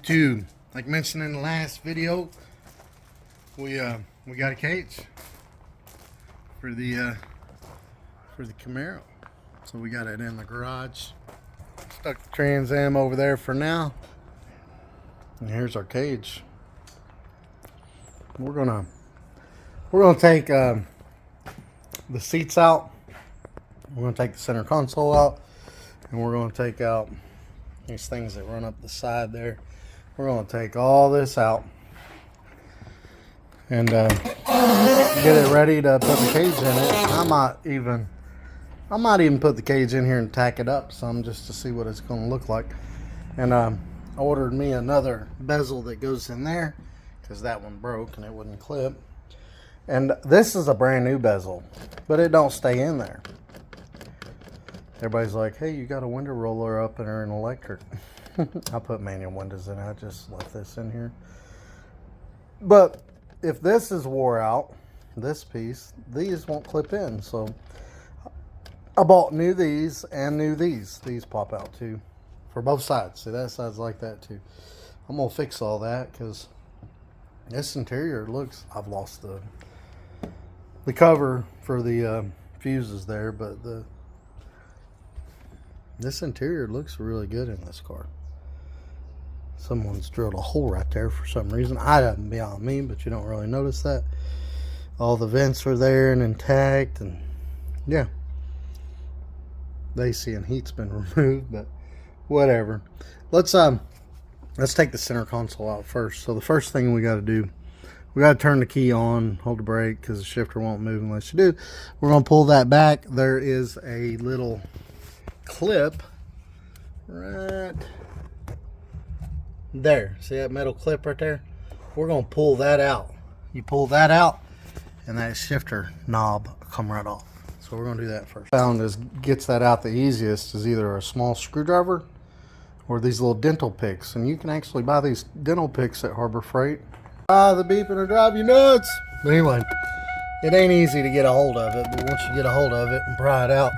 YouTube. Like mentioned in the last video, we got a cage for the Camaro. So we got it in the garage. Stuck the Trans Am over there for now. And here's our cage. We're gonna take the seats out. We're gonna take the center console out, and we're gonna take out these things that run up the side there. We're gonna take all this out and get it ready to put the cage in it. I might even put the cage in here and tack it up some just to see what it's gonna look like. And I ordered me another bezel that goes in there because that one broke and it wouldn't clip. And this is a brand new bezel, but it don't stay in there. Everybody's like, hey, you got a window roller up and they're in electric. I put manual windows in. I just left this in here. But if this is wore out, this piece, these won't clip in. So I bought new these and new these. These pop out too for both sides. See, that side's like that too. I'm going to fix all that because this interior looks, I've lost the cover for the fuses there, but this interior looks really good in this car. Someone's drilled a hole right there for some reason. I don't, beyond me, but you don't really notice that. All the vents are there and intact, and yeah, the AC and heat's been removed, but whatever. Let's take the center console out first. So the first thing we got to do, we got to turn the key on, hold the brake because the shifter won't move unless you do. We're going to pull that back. There is a little clip right there. See that metal clip right there? We're going to pull that out. You pull that out and that shifter knob will come right off. So we're going to do that first. Found is gets that out the easiest is either a small screwdriver or these little dental picks. And you can actually buy these dental picks at Harbor Freight. The beeping will drive you nuts. But anyway, it ain't easy to get a hold of it, but once you get a hold of it and pry it out,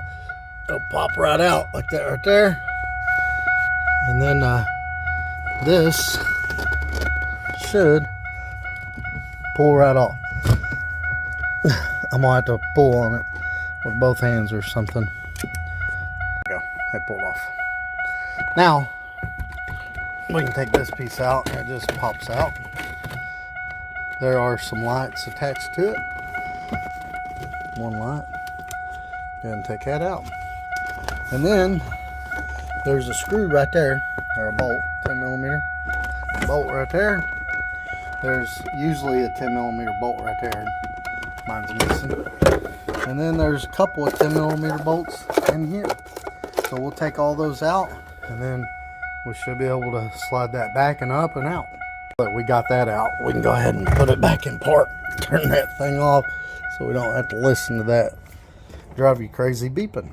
it'll pop right out like that right there. And then this should pull right off. I'm gonna have to pull on it with both hands or something. There we go, that pulled off. Now we can take this piece out and it just pops out. There are some lights attached to it. One light. Go ahead and take that out. And then there's a screw right there, or a bolt, 10mm bolt right there. There's usually a 10mm bolt right there. Mine's missing. And then there's a couple of 10mm bolts in here. So we'll take all those out and then we should be able to slide that back and up and out. But we got that out. We can go ahead and put it back in park. Turn that thing off so we don't have to listen to that drive you crazy beeping.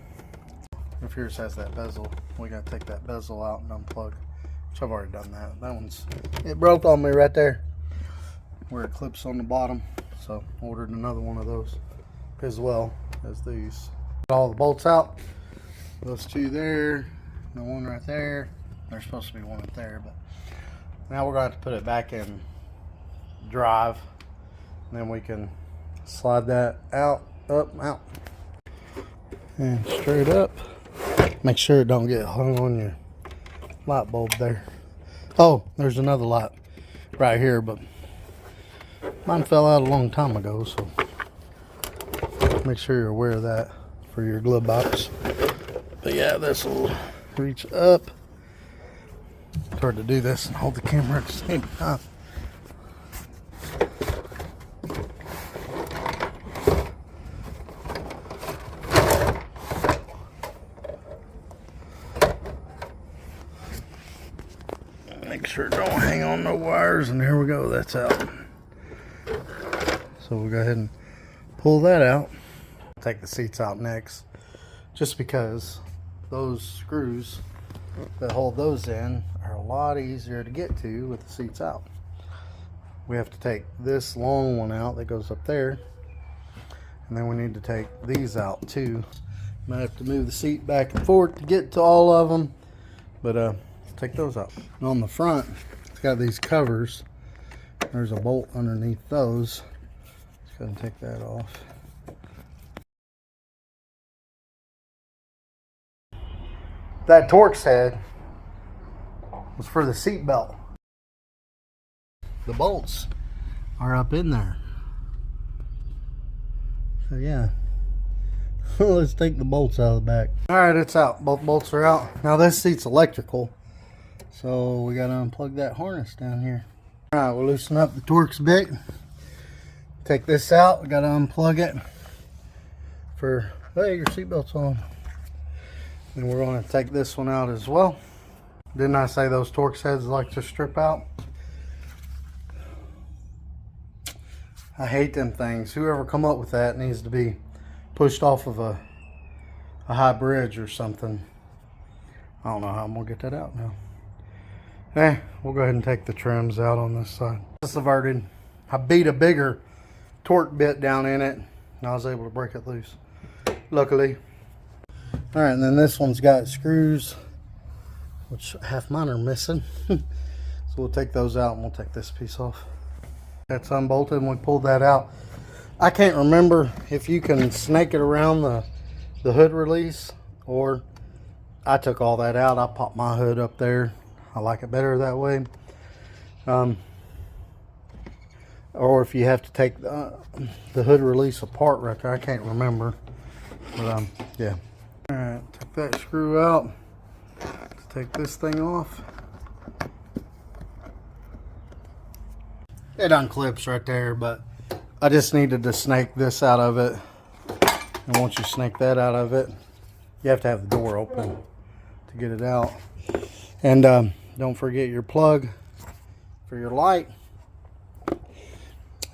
If yours has that bezel, we got to take that bezel out and unplug, which I've already done that. That one's, it broke on me right there where it clips on the bottom. So ordered another one of those as well as these. Got all the bolts out. Those two there, the one right there. There's supposed to be one right there, but now we're going to have to put it back in drive. And then we can slide that out, up, out. And straight up. Make sure it don't get hung on your light bulb there. Oh, there's another light right here, but mine fell out a long time ago, so make sure you're aware of that for your glove box. But yeah, this will reach up. It's hard to do this and hold the camera at the same time. Make sure it don't hang on no wires, and here we go, that's out. So we'll go ahead and pull that out. Take the seats out next, just because those screws that hold those in are a lot easier to get to with the seats out. We have to take this long one out that goes up there, and then we need to take these out too. Might have to move the seat back and forth to get to all of them, but take those out. And on the front, It's got these covers. There's a bolt underneath those. Let's go ahead and take that off. That Torx head was for the seat belt. The bolts are up in there. So yeah, let's take the bolts out of the back. All right, it's out. Both bolts are out. Now this seat's electrical, so we gotta unplug that harness down here. All right, we'll loosen up the Torx bit. Take this out. We gotta unplug it for, hey, your seatbelt's on. And we're going to take this one out as well. Didn't I say those Torx heads like to strip out? I hate them things. Whoever come up with that needs to be pushed off of a high bridge or something. I don't know how I'm going to get that out now. We'll go ahead and take the trims out on this side. It's diverted. I beat a bigger torque bit down in it, and I was able to break it loose, luckily. All right, and then this one's got screws, which half mine are missing. So we'll take those out and we'll take this piece off. That's unbolted and we pulled that out. I can't remember if you can snake it around the hood release, or I took all that out. I popped my hood up there. I like it better that way. Or if you have to take the hood release apart right there. I can't remember. But yeah. All right, take that screw out. Let's take this thing off. It unclips right there, but I just needed to snake this out of it. And once you snake that out of it, you have to have the door open to get it out. And don't forget your plug for your light.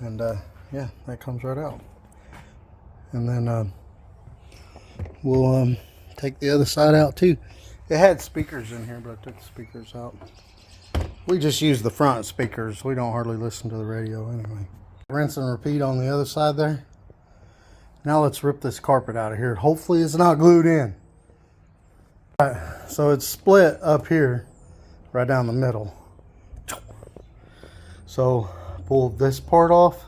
And yeah, that comes right out. And then we'll take the other side out too. It had speakers in here, but I took the speakers out. We just use the front speakers. We don't hardly listen to the radio anyway. Rinse and repeat on the other side there. Now let's rip this carpet out of here. Hopefully it's not glued in. All right, so it's split up here, right down the middle. So pull this part off.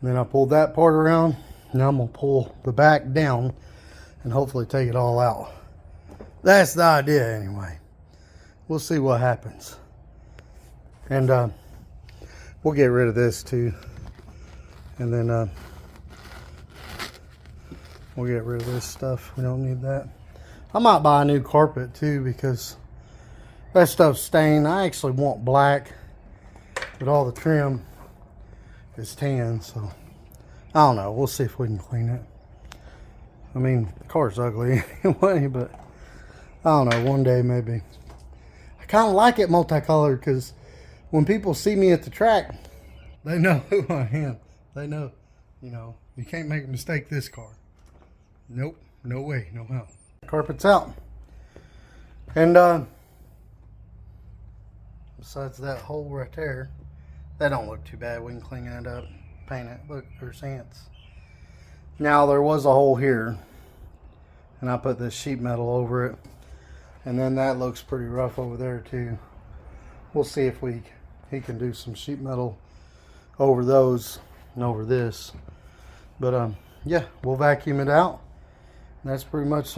Then I pulled that part around. Now I'm gonna pull the back down and hopefully take it all out. That's the idea anyway. We'll see what happens. And we'll get rid of this too. And then we'll get rid of this stuff. We don't need that. I might buy a new carpet too, because that stuff's stained. I actually want black, but all the trim is tan, so I don't know. We'll see if we can clean it. I mean, the car's ugly anyway, but I don't know. One day maybe. I kind of like it multicolored, because when people see me at the track, they know who I am. They know, you know, you can't make a mistake this car. Nope, no way, no how. Carpet's out. And besides that hole right there, that don't look too bad. We can clean it up, paint it. Look, there's ants. Now there was a hole here, and I put this sheet metal over it, and then that looks pretty rough over there too. We'll see if he can do some sheet metal over those and over this. But yeah, we'll vacuum it out. That's pretty much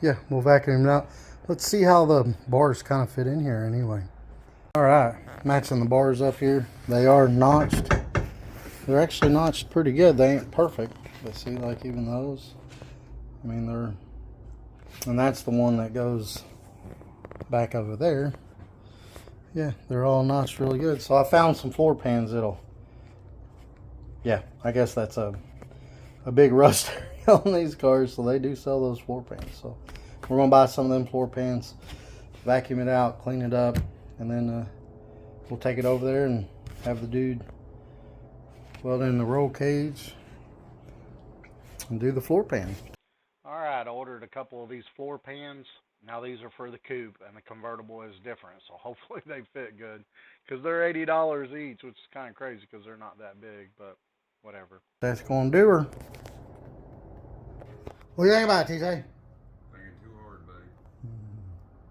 yeah, we'll vacuum it out. Let's see how the bars kind of fit in here anyway. All right, matching the bars up here. They are notched. They're actually notched pretty good. They ain't perfect, but see, like even those, I mean, they're, and that's the one that goes back over there. Yeah, they're all notched really good. So I found some floor pans that'll, yeah, I guess that's a big rust area on these cars, so they do sell those floor pans. So we're gonna buy some of them floor pans, vacuum it out, clean it up, and then we'll take it over there and have the dude weld in the roll cage and do the floor pans. All right, I ordered a couple of these floor pans. Now these are for the coupe, and the convertible is different, so hopefully they fit good, because they're $80 each, which is kind of crazy because they're not that big, but whatever. That's gonna do her. What do you think about it, TJ?